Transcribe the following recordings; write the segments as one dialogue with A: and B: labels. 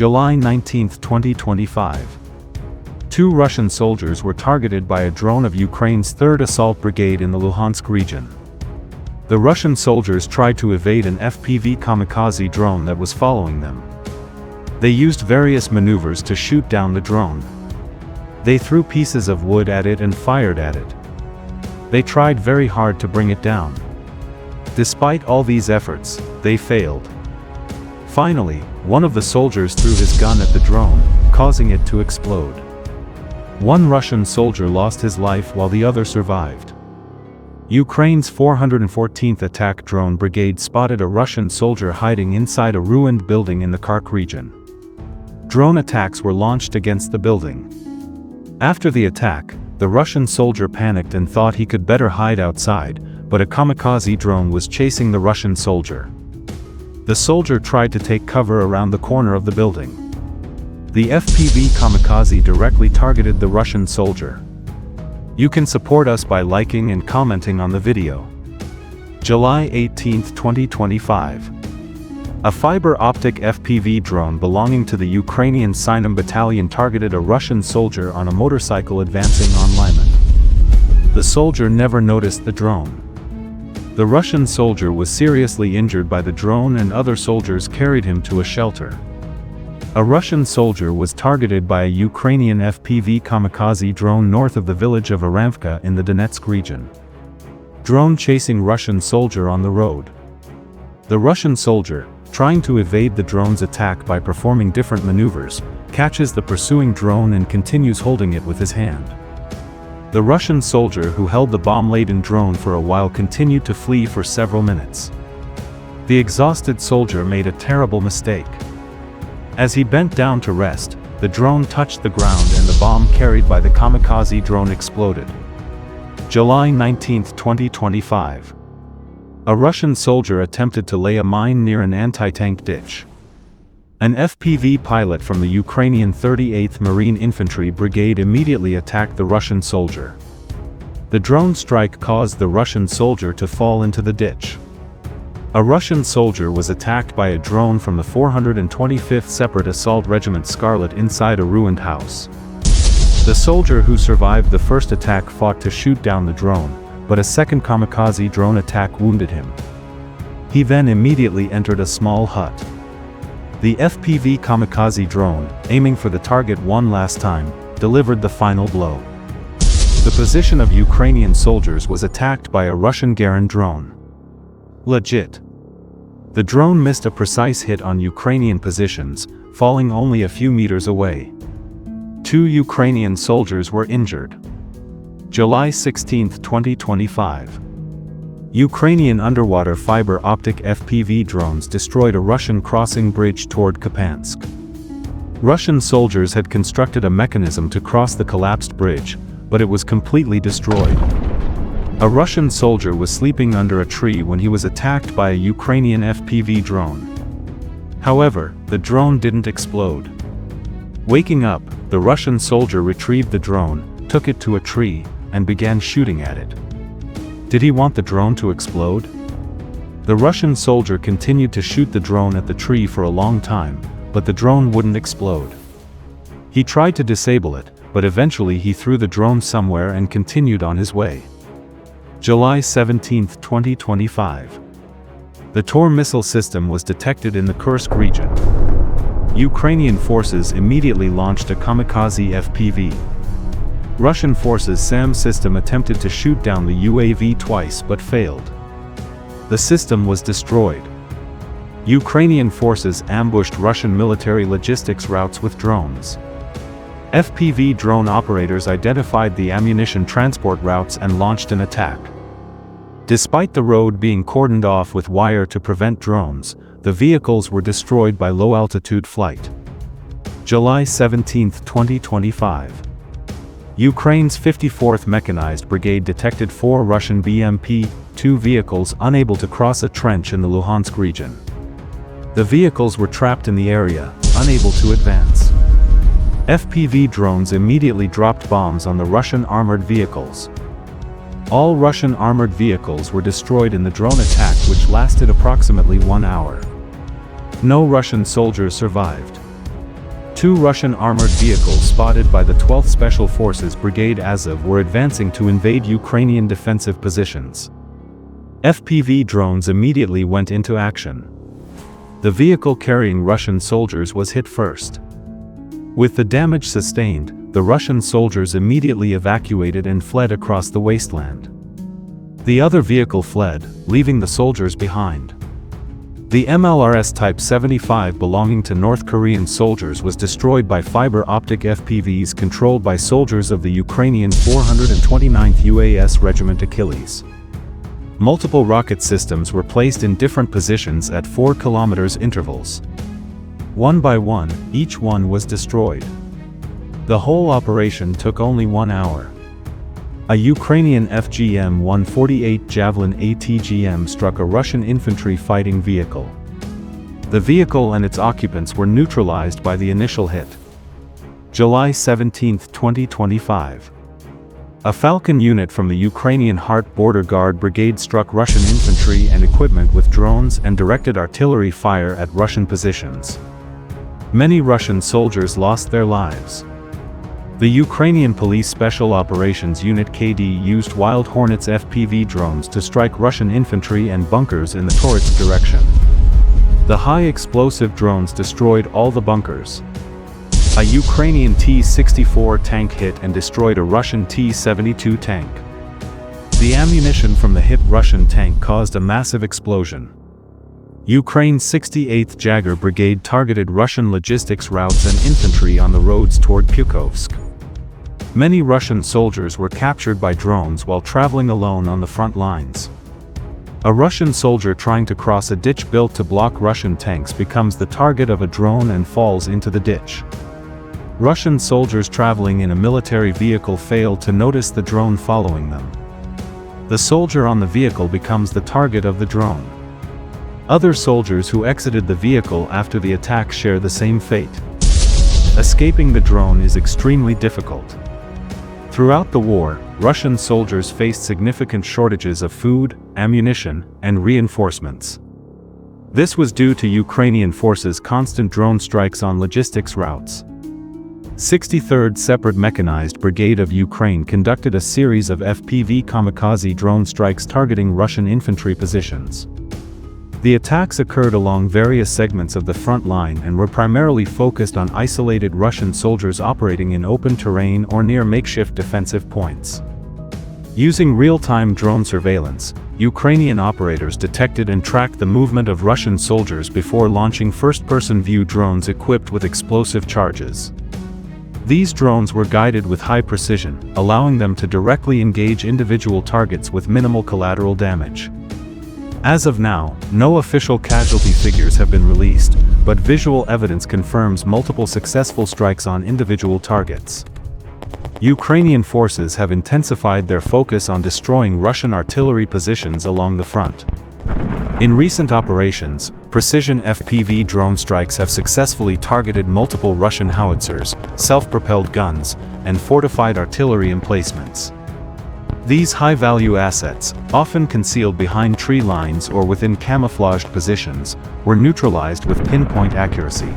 A: July 19, 2025. Two Russian soldiers were targeted by a drone of Ukraine's 3rd Assault Brigade in the Luhansk region. The Russian soldiers tried to evade an FPV kamikaze drone that was following them. They used various maneuvers to shoot down the drone. They threw pieces of wood at it and fired at it. They tried very hard to bring it down. Despite all these efforts, they failed. Finally, one of the soldiers threw his gun at the drone, causing it to explode. One Russian soldier lost his life while the other survived. Ukraine's 414th Attack Drone Brigade spotted a Russian soldier hiding inside a ruined building in the Khark region. Drone attacks were launched against the building. After the attack, the Russian soldier panicked and thought he could better hide outside, but a kamikaze drone was chasing the Russian soldier. The soldier tried to take cover around the corner of the building. The FPV kamikaze directly targeted the Russian soldier. You can support us by liking and commenting on the video. July 18, 2025. A fiber-optic FPV drone belonging to the Ukrainian Sinum Battalion targeted a Russian soldier on a motorcycle advancing on Lyman. The soldier never noticed the drone. The Russian soldier was seriously injured by the drone and other soldiers carried him to a shelter. A Russian soldier was targeted by a Ukrainian FPV kamikaze drone north of the village of Aramvka in the Donetsk region. Drone chasing Russian soldier on the road. The Russian soldier, trying to evade the drone's attack by performing different maneuvers, catches the pursuing drone and continues holding it with his hand. The Russian soldier who held the bomb-laden drone for a while continued to flee for several minutes. The exhausted soldier made a terrible mistake. As he bent down to rest, the drone touched the ground and the bomb carried by the kamikaze drone exploded. July 19, 2025. A Russian soldier attempted to lay a mine near an anti-tank ditch. An FPV pilot from the Ukrainian 38th Marine Infantry Brigade immediately attacked the Russian soldier. The drone strike caused the Russian soldier to fall into the ditch. A Russian soldier was attacked by a drone from the 425th Separate Assault Regiment Scarlet inside a ruined house. The soldier who survived the first attack fought to shoot down the drone, but a second kamikaze drone attack wounded him. He then immediately entered a small hut. The FPV kamikaze drone, aiming for the target one last time, delivered the final blow. The position of Ukrainian soldiers was attacked by a Russian Garand drone. Legit. The drone missed a precise hit on Ukrainian positions, falling only a few meters away. 2 Ukrainian soldiers were injured. July 16, 2025. Ukrainian underwater fiber-optic FPV drones destroyed a Russian crossing bridge toward Kupiansk. Russian soldiers had constructed a mechanism to cross the collapsed bridge, but it was completely destroyed. A Russian soldier was sleeping under a tree when he was attacked by a Ukrainian FPV drone. However, the drone didn't explode. Waking up, the Russian soldier retrieved the drone, took it to a tree, and began shooting at it. Did he want the drone to explode? The Russian soldier continued to shoot the drone at the tree for a long time, but the drone wouldn't explode. He tried to disable it, but eventually he threw the drone somewhere and continued on his way. July 17, 2025. The Tor missile system was detected in the Kursk region. Ukrainian forces immediately launched a kamikaze FPV. Russian forces' SAM system attempted to shoot down the UAV twice but failed. The system was destroyed. Ukrainian forces ambushed Russian military logistics routes with drones. FPV drone operators identified the ammunition transport routes and launched an attack. Despite the road being cordoned off with wire to prevent drones, the vehicles were destroyed by low-altitude flight. July 17, 2025. Ukraine's 54th Mechanized Brigade detected 4 Russian BMP-2 vehicles unable to cross a trench in the Luhansk region. The vehicles were trapped in the area, unable to advance. FPV drones immediately dropped bombs on the Russian armored vehicles. All Russian armored vehicles were destroyed in the drone attack, which lasted approximately 1 hour. No Russian soldiers survived. Two Russian armored vehicles spotted by the 12th Special Forces Brigade Azov were advancing to invade Ukrainian defensive positions. FPV drones immediately went into action. The vehicle carrying Russian soldiers was hit first. With the damage sustained, the Russian soldiers immediately evacuated and fled across the wasteland. The other vehicle fled, leaving the soldiers behind. The MLRS Type 75 belonging to North Korean soldiers was destroyed by fiber optic FPVs controlled by soldiers of the Ukrainian 429th UAS Regiment Achilles. Multiple rocket systems were placed in different positions at 4 km intervals. One by one, each one was destroyed. The whole operation took only 1 hour. A Ukrainian FGM-148 Javelin ATGM struck a Russian infantry fighting vehicle. The vehicle and its occupants were neutralized by the initial hit. July 17, 2025. A Falcon unit from the Ukrainian Heart Border Guard Brigade struck Russian infantry and equipment with drones and directed artillery fire at Russian positions. Many Russian soldiers lost their lives. The Ukrainian Police Special Operations Unit KD used Wild Hornets FPV drones to strike Russian infantry and bunkers in the Torets direction. The high-explosive drones destroyed all the bunkers. A Ukrainian T-64 tank hit and destroyed a Russian T-72 tank. The ammunition from the hit Russian tank caused a massive explosion. Ukraine's 68th Jager Brigade targeted Russian logistics routes and infantry on the roads toward Pukhovsk. Many Russian soldiers were captured by drones while traveling alone on the front lines. A Russian soldier trying to cross a ditch built to block Russian tanks becomes the target of a drone and falls into the ditch. Russian soldiers traveling in a military vehicle fail to notice the drone following them. The soldier on the vehicle becomes the target of the drone. Other soldiers who exited the vehicle after the attack share the same fate. Escaping the drone is extremely difficult. Throughout the war, Russian soldiers faced significant shortages of food, ammunition, and reinforcements. This was due to Ukrainian forces' constant drone strikes on logistics routes. 63rd Separate Mechanized Brigade of Ukraine conducted a series of FPV kamikaze drone strikes targeting Russian infantry positions. The attacks occurred along various segments of the front line and were primarily focused on isolated Russian soldiers operating in open terrain or near makeshift defensive points. Using real-time drone surveillance, Ukrainian operators detected and tracked the movement of Russian soldiers before launching first-person view drones equipped with explosive charges. These drones were guided with high precision, allowing them to directly engage individual targets with minimal collateral damage. As of now, no official casualty figures have been released, but visual evidence confirms multiple successful strikes on individual targets. Ukrainian forces have intensified their focus on destroying Russian artillery positions along the front. In recent operations, precision FPV drone strikes have successfully targeted multiple Russian howitzers, self-propelled guns, and fortified artillery emplacements. These high-value assets, often concealed behind tree lines or within camouflaged positions, were neutralized with pinpoint accuracy.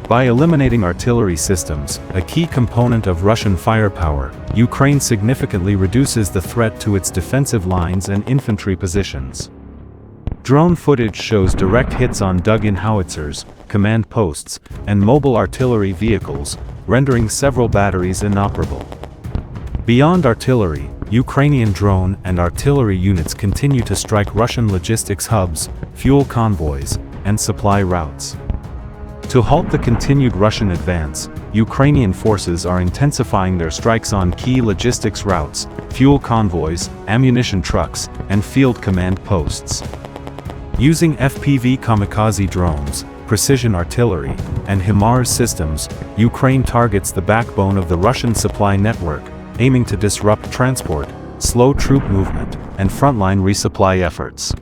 A: By eliminating artillery systems, a key component of Russian firepower, Ukraine significantly reduces the threat to its defensive lines and infantry positions. Drone footage shows direct hits on dug-in howitzers, command posts, and mobile artillery vehicles, rendering several batteries inoperable. Beyond artillery, Ukrainian drone and artillery units continue to strike Russian logistics hubs, fuel convoys, and supply routes. To halt the continued Russian advance, Ukrainian forces are intensifying their strikes on key logistics routes, fuel convoys, ammunition trucks, and field command posts. Using FPV kamikaze drones, precision artillery, and HIMARS systems, Ukraine targets the backbone of the Russian supply network, aiming to disrupt transport, slow troop movement, and frontline resupply efforts.